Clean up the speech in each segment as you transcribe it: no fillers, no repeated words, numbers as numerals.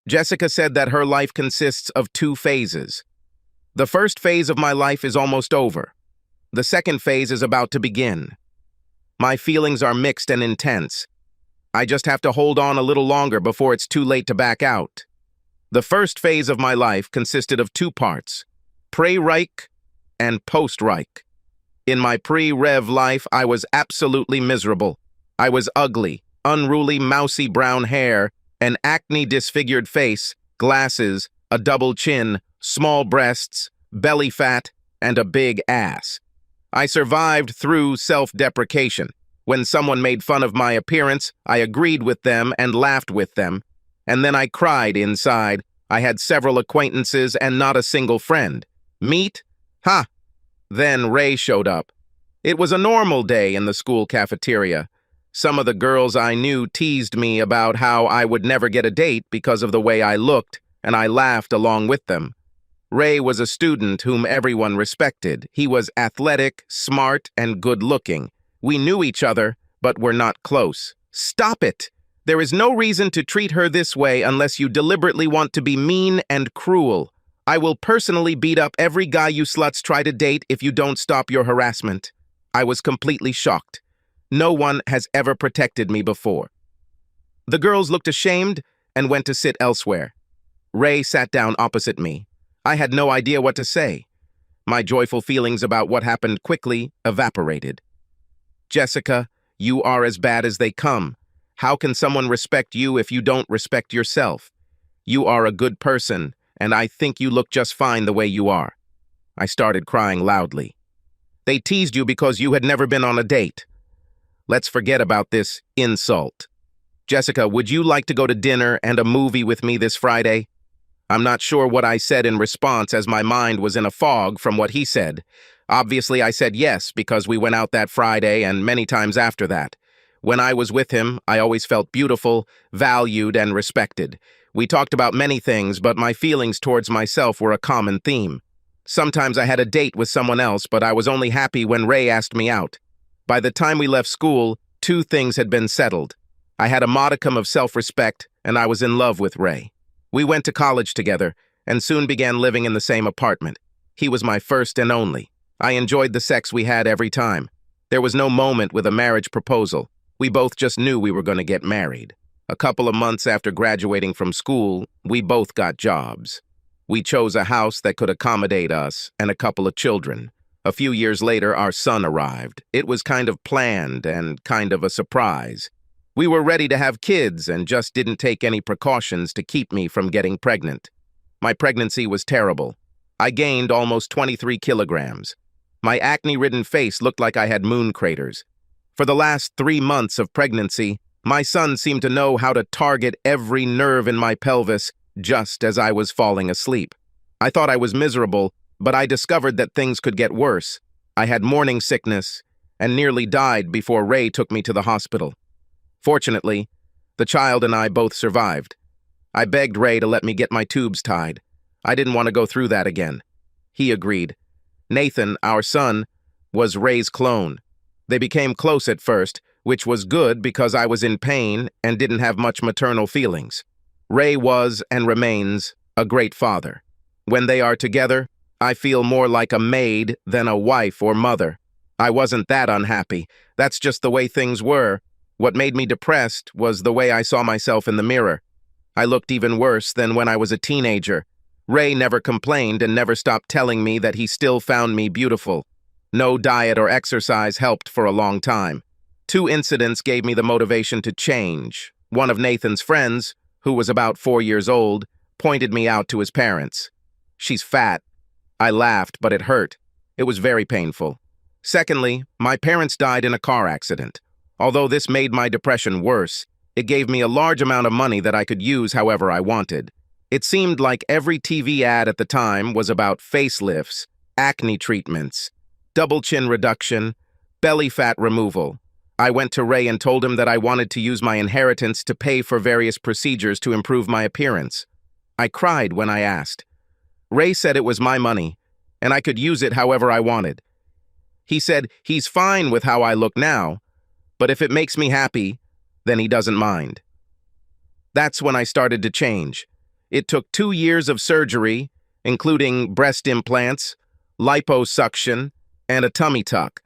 Jessica said that her life consists of two phases. The first phase of my life is almost over. The second phase is about to begin. My feelings are mixed and intense. I just have to hold on a little longer before it's too late to back out. The first phase of my life consisted of two parts, pre-Reich and post-Reich. In my pre-Rev life, I was absolutely miserable. I was ugly, unruly, mousy brown hair, an acne-disfigured face, glasses, a double chin, small breasts, belly fat, and a big ass. I survived through self-deprecation. When someone made fun of my appearance, I agreed with them and laughed with them. And then I cried inside. I had several acquaintances and not a single friend. Meet? Ha! Then Ray showed up. It was a normal day in the school cafeteria. Some of the girls I knew teased me about how I would never get a date because of the way I looked, and I laughed along with them. Ray was a student whom everyone respected. He was athletic, smart, and good-looking. We knew each other, but were not close. Stop it! There is no reason to treat her this way unless you deliberately want to be mean and cruel. I will personally beat up every guy you sluts try to date if you don't stop your harassment. I was completely shocked. No one has ever protected me before. The girls looked ashamed and went to sit elsewhere. Ray sat down opposite me. I had no idea what to say. My joyful feelings about what happened quickly evaporated. Jessica, you are as bad as they come. How can someone respect you if you don't respect yourself? You are a good person, and I think you look just fine the way you are. I started crying loudly. They teased you because you had never been on a date. Let's forget about this insult. Jessica, would you like to go to dinner and a movie with me this Friday? I'm not sure what I said in response as my mind was in a fog from what he said. Obviously, I said yes because we went out that Friday and many times after that. When I was with him, I always felt beautiful, valued, and respected. We talked about many things, but my feelings towards myself were a common theme. Sometimes I had a date with someone else, but I was only happy when Ray asked me out. By the time we left school, two things had been settled. I had a modicum of self-respect, and I was in love with Ray. We went to college together, and soon began living in the same apartment. He was my first and only. I enjoyed the sex we had every time. There was no moment with a marriage proposal. We both just knew we were going to get married. A couple of months after graduating from school, we both got jobs. We chose a house that could accommodate us and a couple of children. A few years later, our son arrived. It was kind of planned and kind of a surprise. We were ready to have kids and just didn't take any precautions to keep me from getting pregnant. My pregnancy was terrible. I gained almost 23 kilograms. My acne-ridden face looked like I had moon craters. For the last 3 months of pregnancy, my son seemed to know how to target every nerve in my pelvis just as I was falling asleep. I thought I was miserable, but I discovered that things could get worse. I had morning sickness and nearly died before Ray took me to the hospital. Fortunately, the child and I both survived. I begged Ray to let me get my tubes tied. I didn't want to go through that again. He agreed. Nathan, our son, was Ray's clone. They became close at first, which was good because I was in pain and didn't have much maternal feelings. Ray was and remains a great father. When they are together, I feel more like a maid than a wife or mother. I wasn't that unhappy. That's just the way things were. What made me depressed was the way I saw myself in the mirror. I looked even worse than when I was a teenager. Ray never complained and never stopped telling me that he still found me beautiful. No diet or exercise helped for a long time. 2 incidents gave me the motivation to change. One of Nathan's friends, who was about 4 years old, pointed me out to his parents. She's fat. I laughed, but it hurt. It was very painful. Secondly, my parents died in a car accident. Although this made my depression worse, it gave me a large amount of money that I could use however I wanted. It seemed like every TV ad at the time was about facelifts, acne treatments, double chin reduction, belly fat removal. I went to Ray and told him that I wanted to use my inheritance to pay for various procedures to improve my appearance. I cried when I asked. Ray said it was my money, and I could use it however I wanted. He said he's fine with how I look now, but if it makes me happy, then he doesn't mind. That's when I started to change. It took 2 years of surgery, including breast implants, liposuction, and a tummy tuck.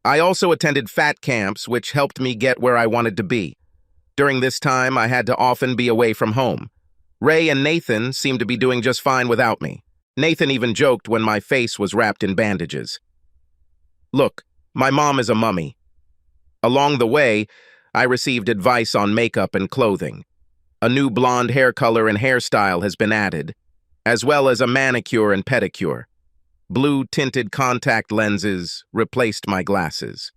I also attended fat camps, which helped me get where I wanted to be. During this time, I had to often be away from home. Ray and Nathan seemed to be doing just fine without me. Nathan even joked when my face was wrapped in bandages. Look, my mom is a mummy. Along the way, I received advice on makeup and clothing. A new blonde hair color and hairstyle has been added, as well as a manicure and pedicure. Blue-tinted contact lenses replaced my glasses.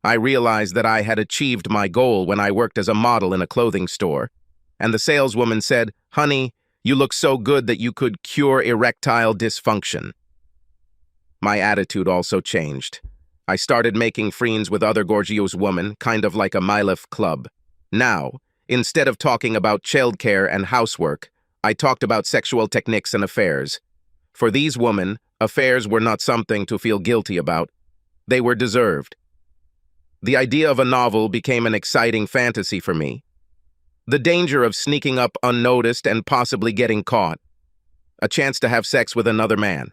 I realized that I had achieved my goal when I worked as a model in a clothing store, and the saleswoman said, "Honey, you look so good that you could cure erectile dysfunction." My attitude also changed. I started making friends with other gorgeous women, kind of like a MyLife club. Now, instead of talking about childcare and housework, I talked about sexual techniques and affairs. For these women, affairs were not something to feel guilty about. They were deserved. The idea of a novel became an exciting fantasy for me. The danger of sneaking up unnoticed and possibly getting caught. A chance to have sex with another man.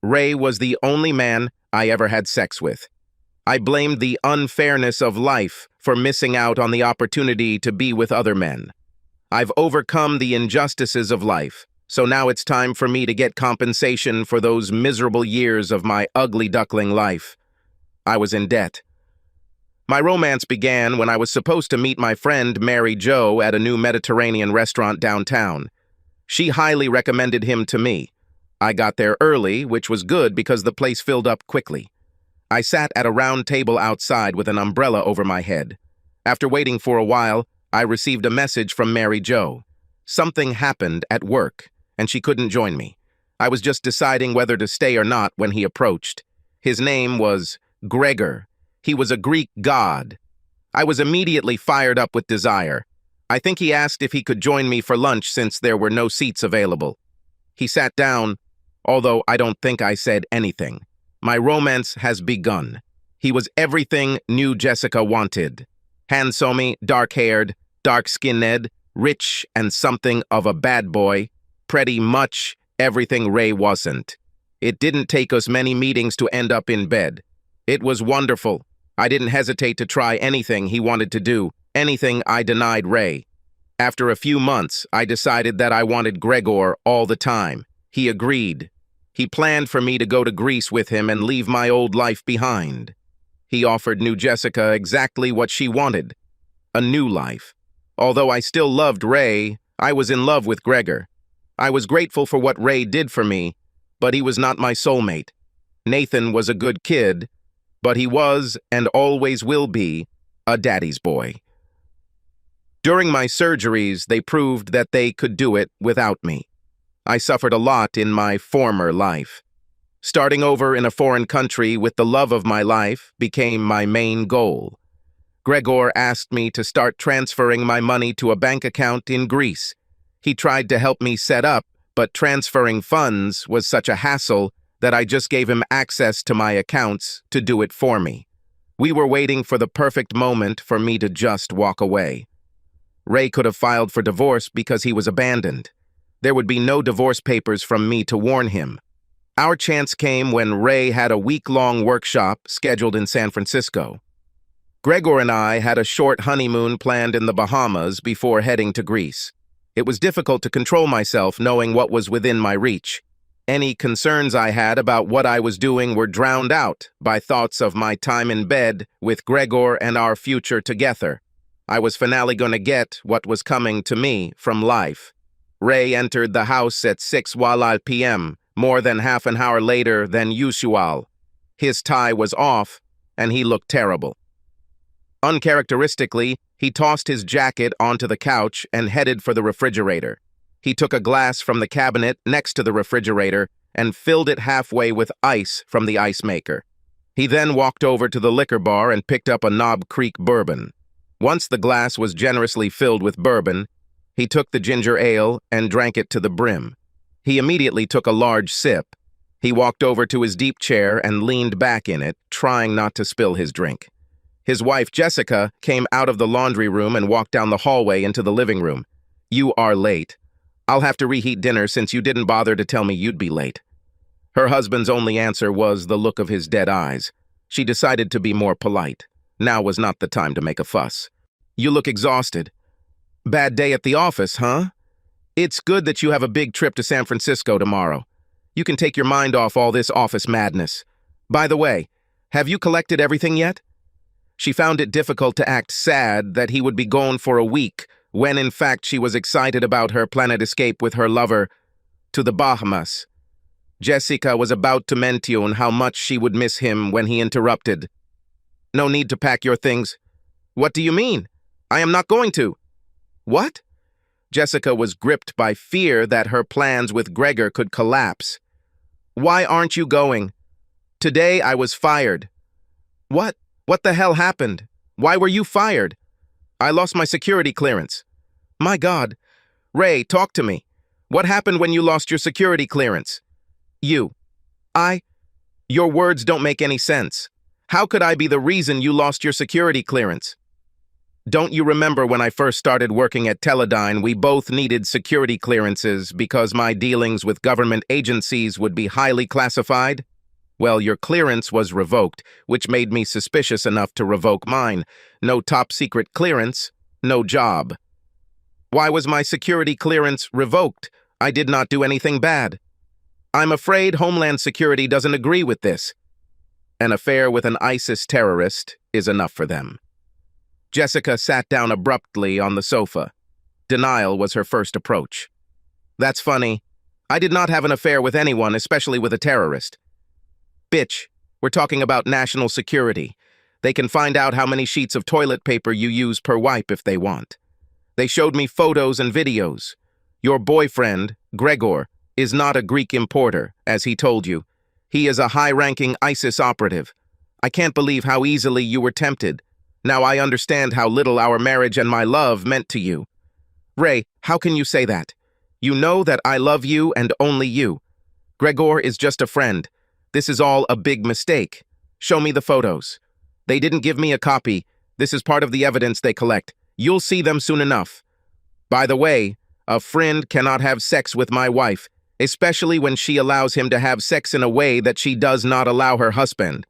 Ray was the only man I ever had sex with. I blamed the unfairness of life for missing out on the opportunity to be with other men. I've overcome the injustices of life, so now it's time for me to get compensation for those miserable years of my ugly duckling life. I was in debt. My romance began when I was supposed to meet my friend Mary Jo at a new Mediterranean restaurant downtown. She highly recommended him to me. I got there early, which was good because the place filled up quickly. I sat at a round table outside with an umbrella over my head. After waiting for a while, I received a message from Mary Jo. Something happened at work, and she couldn't join me. I was just deciding whether to stay or not when he approached. His name was Gregor. He was a Greek god. I was immediately fired up with desire. I think he asked if he could join me for lunch since there were no seats available. He sat down, although I don't think I said anything. My romance has begun. He was everything new Jessica wanted. Handsome, dark-haired, dark-skinned, rich, and something of a bad boy. Pretty much everything Ray wasn't. It didn't take us many meetings to end up in bed. It was wonderful. I didn't hesitate to try anything he wanted to do, anything I denied Ray. After a few months, I decided that I wanted Gregor all the time. He agreed. He planned for me to go to Greece with him and leave my old life behind. He offered new Jessica exactly what she wanted, a new life. Although I still loved Ray, I was in love with Gregor. I was grateful for what Ray did for me, but he was not my soulmate. Nathan was a good kid, but he was, and always will be, a daddy's boy. During my surgeries, they proved that they could do it without me. I suffered a lot in my former life. Starting over in a foreign country with the love of my life became my main goal. Gregor asked me to start transferring my money to a bank account in Greece. He tried to help me set up, but transferring funds was such a hassle that I just gave him access to my accounts to do it for me. We were waiting for the perfect moment for me to just walk away. Ray could have filed for divorce because he was abandoned. There would be no divorce papers from me to warn him. Our chance came when Ray had a week-long workshop scheduled in San Francisco. Gregor and I had a short honeymoon planned in the Bahamas before heading to Greece. It was difficult to control myself knowing what was within my reach. Any concerns I had about what I was doing were drowned out by thoughts of my time in bed with Gregor and our future together. I was finally going to get what was coming to me from life. Ray entered the house at 6 p.m., more than half an hour later than usual. His tie was off, and he looked terrible. Uncharacteristically, he tossed his jacket onto the couch and headed for the refrigerator. He took a glass from the cabinet next to the refrigerator and filled it halfway with ice from the ice maker. He then walked over to the liquor bar and picked up a Knob Creek bourbon. Once the glass was generously filled with bourbon, he took the ginger ale and drank it to the brim. He immediately took a large sip. He walked over to his deep chair and leaned back in it, trying not to spill his drink. His wife, Jessica, came out of the laundry room and walked down the hallway into the living room. "You are late." I'll have to reheat dinner since you didn't bother to tell me you'd be late. Her husband's only answer was the look of his dead eyes. She decided to be more polite. Now was not the time to make a fuss. You look exhausted. Bad day at the office, huh? It's good that you have a big trip to San Francisco tomorrow. You can take your mind off all this office madness. By the way, have you collected everything yet? She found it difficult to act sad that he would be gone for a week, when in fact she was excited about her planned escape with her lover to the Bahamas. Jessica was about to mention how much she would miss him when he interrupted. No need to pack your things. What do you mean? I am not going to. What? Jessica was gripped by fear that her plans with Gregor could collapse. Why aren't you going? Today I was fired. What? What the hell happened? Why were you fired? I lost my security clearance. My God. Ray, talk to me. What happened when you lost your security clearance? You. Your words don't make any sense. How could I be the reason you lost your security clearance? Don't you remember when I first started working at Teledyne, we both needed security clearances because my dealings with government agencies would be highly classified? Well, your clearance was revoked, which made me suspicious enough to revoke mine. No top-secret clearance, no job. Why was my security clearance revoked? I did not do anything bad. I'm afraid Homeland Security doesn't agree with this. An affair with an ISIS terrorist is enough for them. Jessica sat down abruptly on the sofa. Denial was her first approach. That's funny. I did not have an affair with anyone, especially with a terrorist. Bitch, we're talking about national security. They can find out how many sheets of toilet paper you use per wipe if they want. They showed me photos and videos. Your boyfriend, Gregor, is not a Greek importer, as he told you. He is a high-ranking ISIS operative. I can't believe how easily you were tempted. Now I understand how little our marriage and my love meant to you. Ray, how can you say that? You know that I love you and only you. Gregor is just a friend. This is all a big mistake. Show me the photos. They didn't give me a copy. This is part of the evidence they collect. You'll see them soon enough. By the way, a friend cannot have sex with my wife, especially when she allows him to have sex in a way that she does not allow her husband.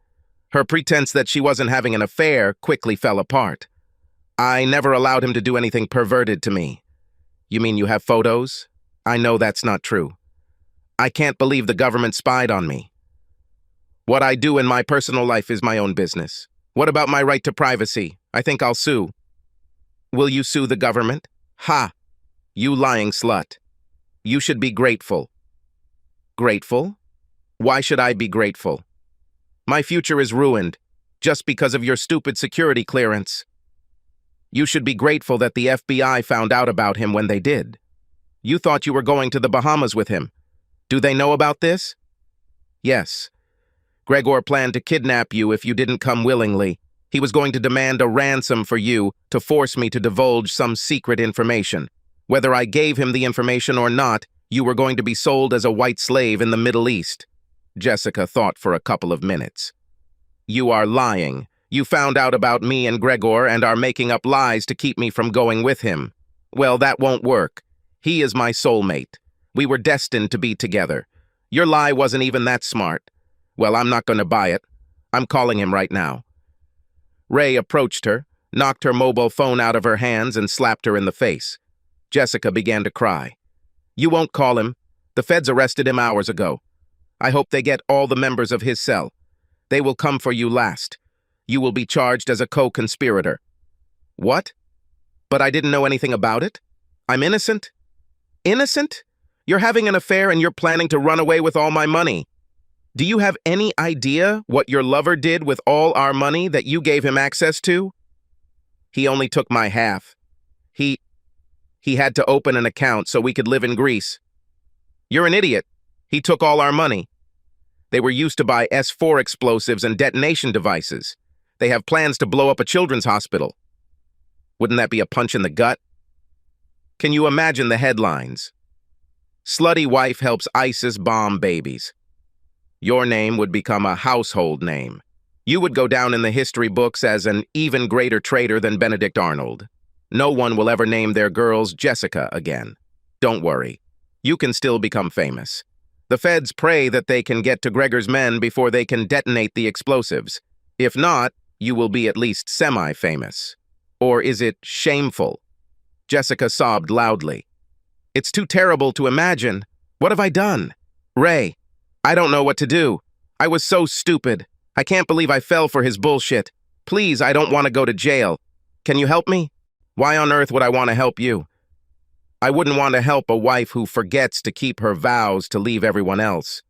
Her pretense that she wasn't having an affair quickly fell apart. I never allowed him to do anything perverted to me. You mean you have photos? I know that's not true. I can't believe the government spied on me. What I do in my personal life is my own business. What about my right to privacy? I think I'll sue. Will you sue the government? Ha! You lying slut. You should be grateful. Grateful? Why should I be grateful? My future is ruined, just because of your stupid security clearance. You should be grateful that the FBI found out about him when they did. You thought you were going to the Bahamas with him. Do they know about this? Yes. Gregor planned to kidnap you if you didn't come willingly. He was going to demand a ransom for you to force me to divulge some secret information. Whether I gave him the information or not, you were going to be sold as a white slave in the Middle East. Jessica thought for a couple of minutes. You are lying. You found out about me and Gregor and are making up lies to keep me from going with him. Well, that won't work. He is my soulmate. We were destined to be together. Your lie wasn't even that smart. Well, I'm not going to buy it. I'm calling him right now. Ray approached her, knocked her mobile phone out of her hands, and slapped her in the face. Jessica began to cry. You won't call him. The feds arrested him hours ago. I hope they get all the members of his cell. They will come for you last. You will be charged as a co-conspirator. What? But I didn't know anything about it? I'm innocent? Innocent? You're having an affair and you're planning to run away with all my money. Do you have any idea what your lover did with all our money that you gave him access to? He only took my half. He had to open an account so we could live in Greece. You're an idiot. He took all our money. They were used to buy S4 explosives and detonation devices. They have plans to blow up a children's hospital. Wouldn't that be a punch in the gut? Can you imagine the headlines? Slutty wife helps ISIS bomb babies. Your name would become a household name. You would go down in the history books as an even greater traitor than Benedict Arnold. No one will ever name their girls Jessica again. Don't worry. You can still become famous. The feds pray that they can get to Gregor's men before they can detonate the explosives. If not, you will be at least semi-famous. Or is it shameful? Jessica sobbed loudly. It's too terrible to imagine. What have I done? Ray, I don't know what to do. I was so stupid. I can't believe I fell for his bullshit. Please, I don't want to go to jail. Can you help me? Why on earth would I want to help you? I wouldn't want to help a wife who forgets to keep her vows to leave everyone else.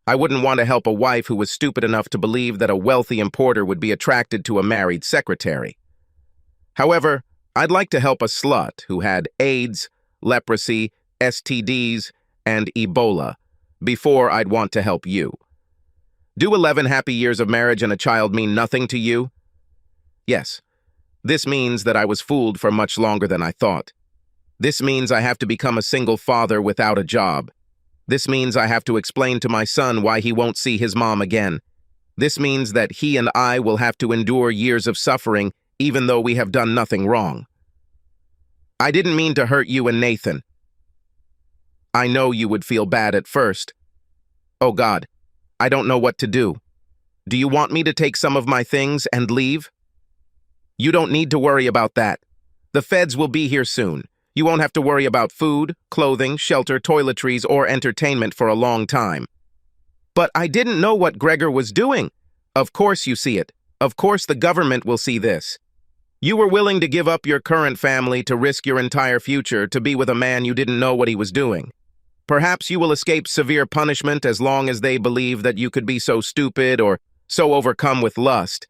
I wouldn't want to help a wife who was stupid enough to believe that a wealthy importer would be attracted to a married secretary. However, I'd like to help a slut who had AIDS, leprosy, STDs, and Ebola before I'd want to help you. Do 11 happy years of marriage and a child mean nothing to you? Yes. This means that I was fooled for much longer than I thought. This means I have to become a single father without a job. This means I have to explain to my son why he won't see his mom again. This means that he and I will have to endure years of suffering even though we have done nothing wrong. I didn't mean to hurt you and Nathan. I know you would feel bad at first. Oh God, I don't know what to do. Do you want me to take some of my things and leave? You don't need to worry about that. The feds will be here soon. You won't have to worry about food, clothing, shelter, toiletries, or entertainment for a long time. But I didn't know what Gregor was doing. Of course you see it. Of course the government will see this. You were willing to give up your current family to risk your entire future to be with a man you didn't know what he was doing. Perhaps you will escape severe punishment as long as they believe that you could be so stupid or so overcome with lust.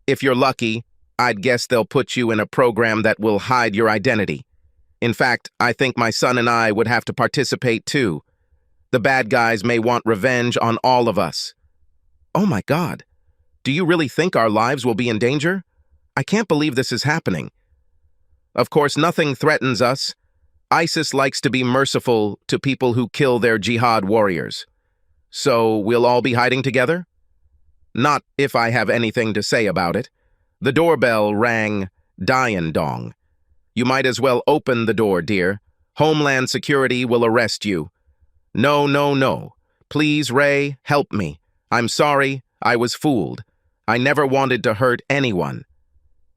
If you're lucky, I'd guess they'll put you in a program that will hide your identity. In fact, I think my son and I would have to participate too. The bad guys may want revenge on all of us. Oh my God. Do you really think our lives will be in danger? I can't believe this is happening. Of course, nothing threatens us. ISIS likes to be merciful to people who kill their jihad warriors. So we'll all be hiding together? Not if I have anything to say about it. The doorbell rang dong. You might as well open the door, dear. Homeland Security will arrest you. No. Please, Ray, help me. I'm sorry, I was fooled. I never wanted to hurt anyone.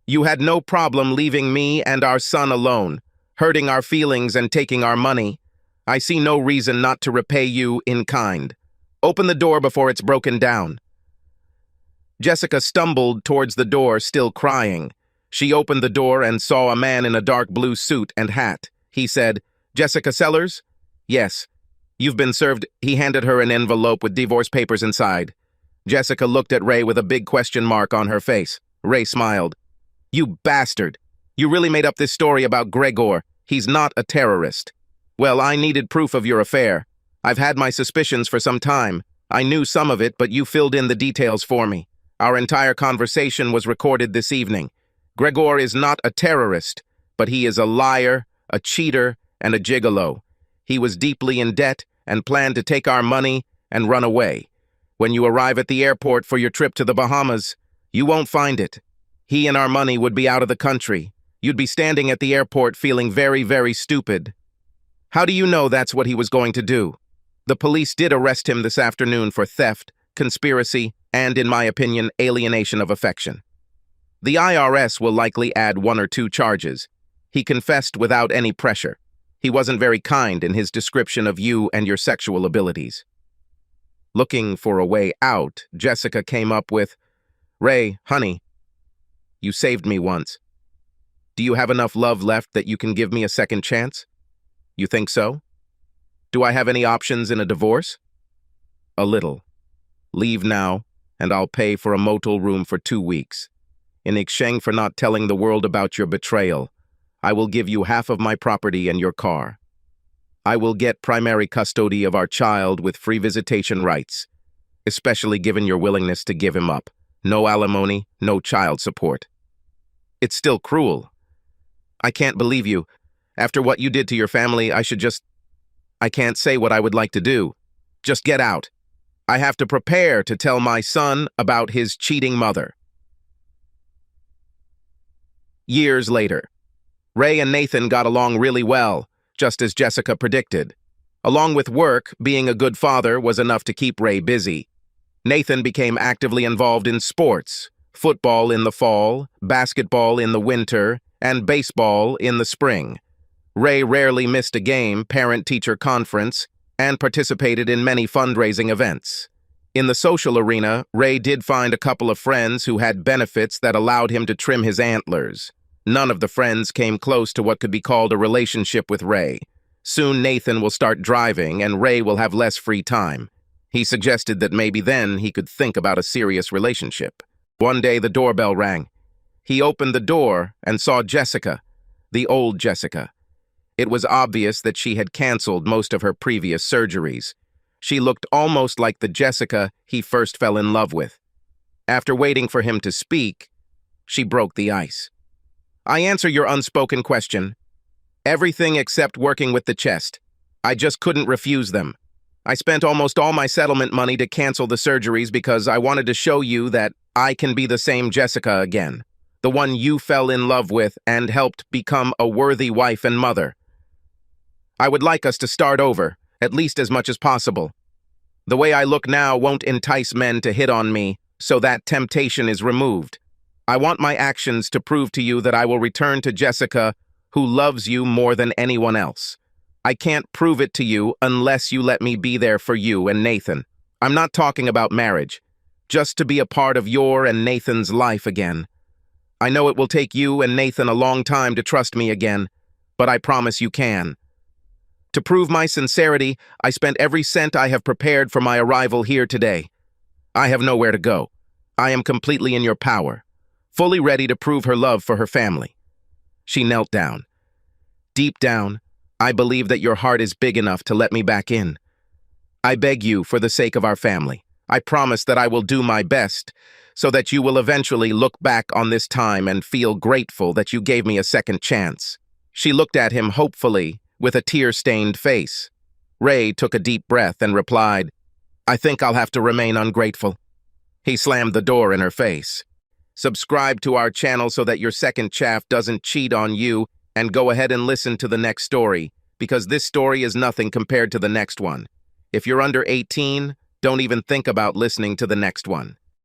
You had no problem leaving me and our son alone, hurting our feelings and taking our money. I see no reason not to repay you in kind. Open the door before it's broken down. Jessica stumbled towards the door, still crying. She opened the door and saw a man in a dark blue suit and hat. He said, "Jessica Sellers?" "Yes. You've been served." He handed her an envelope with divorce papers inside. Jessica looked at Ray with a big question mark on her face. Ray smiled. "You bastard. You really made up this story about Gregor. He's not a terrorist." "Well, I needed proof of your affair. I've had my suspicions for some time. I knew some of it, but you filled in the details for me. Our entire conversation was recorded this evening. Gregor is not a terrorist, but he is a liar, a cheater, and a gigolo. He was deeply in debt and planned to take our money and run away. When you arrive at the airport for your trip to the Bahamas, you won't find it. He and our money would be out of the country. You'd be standing at the airport feeling very, very stupid. How do you know that's what he was going to do? The police did arrest him this afternoon for theft, conspiracy, and, in my opinion, alienation of affection. The IRS will likely add 1 or 2 charges. He confessed without any pressure. He wasn't very kind in his description of you and your sexual abilities." Looking for a way out, Jessica came up with, "Ray, honey, you saved me once. Do you have enough love left that you can give me a second chance? You think so? Do I have any options in a divorce?" "A little. Leave now, and I'll pay for a motel room for 2 weeks. In exchange for not telling the world about your betrayal, I will give you half of my property and your car. I will get primary custody of our child with free visitation rights, especially given your willingness to give him up. No alimony, no child support." "It's still cruel. I can't believe you. After what you did to your family, I can't say what I would like to do. Just get out. I have to prepare to tell my son about his cheating mother." Years later, Ray and Nathan got along really well, just as Jessica predicted. Along with work, being a good father was enough to keep Ray busy. Nathan became actively involved in sports, football in the fall, basketball in the winter, and baseball in the spring. Ray rarely missed a game, parent-teacher conference, and participated in many fundraising events. In the social arena, Ray did find a couple of friends who had benefits that allowed him to trim his antlers. None of the friends came close to what could be called a relationship with Ray. Soon Nathan will start driving, and Ray will have less free time. He suggested that maybe then he could think about a serious relationship. One day the doorbell rang. He opened the door and saw Jessica, the old Jessica. It was obvious that she had canceled most of her previous surgeries. She looked almost like the Jessica he first fell in love with. After waiting for him to speak, she broke the ice. "I answer your unspoken question. Everything except working with the chest. I just couldn't refuse them. I spent almost all my settlement money to cancel the surgeries because I wanted to show you that I can be the same Jessica again, the one you fell in love with and helped become a worthy wife and mother. I would like us to start over, at least as much as possible. The way I look now won't entice men to hit on me, so that temptation is removed. I want my actions to prove to you that I will return to Jessica, who loves you more than anyone else. I can't prove it to you unless you let me be there for you and Nathan. I'm not talking about marriage, just to be a part of your and Nathan's life again. I know it will take you and Nathan a long time to trust me again, but I promise you can. To prove my sincerity, I spent every cent I have prepared for my arrival here today. I have nowhere to go. I am completely in your power, fully ready to prove her love for her family." She knelt down. "Deep down, I believe that your heart is big enough to let me back in. I beg you, for the sake of our family, I promise that I will do my best so that you will eventually look back on this time and feel grateful that you gave me a second chance." She looked at him hopefully, with a tear-stained face. Ray took a deep breath and replied, "I think I'll have to remain ungrateful." He slammed the door in her face. Subscribe to our channel so that your second chaff doesn't cheat on you, and go ahead and listen to the next story, because this story is nothing compared to the next one. If you're under 18, don't even think about listening to the next one.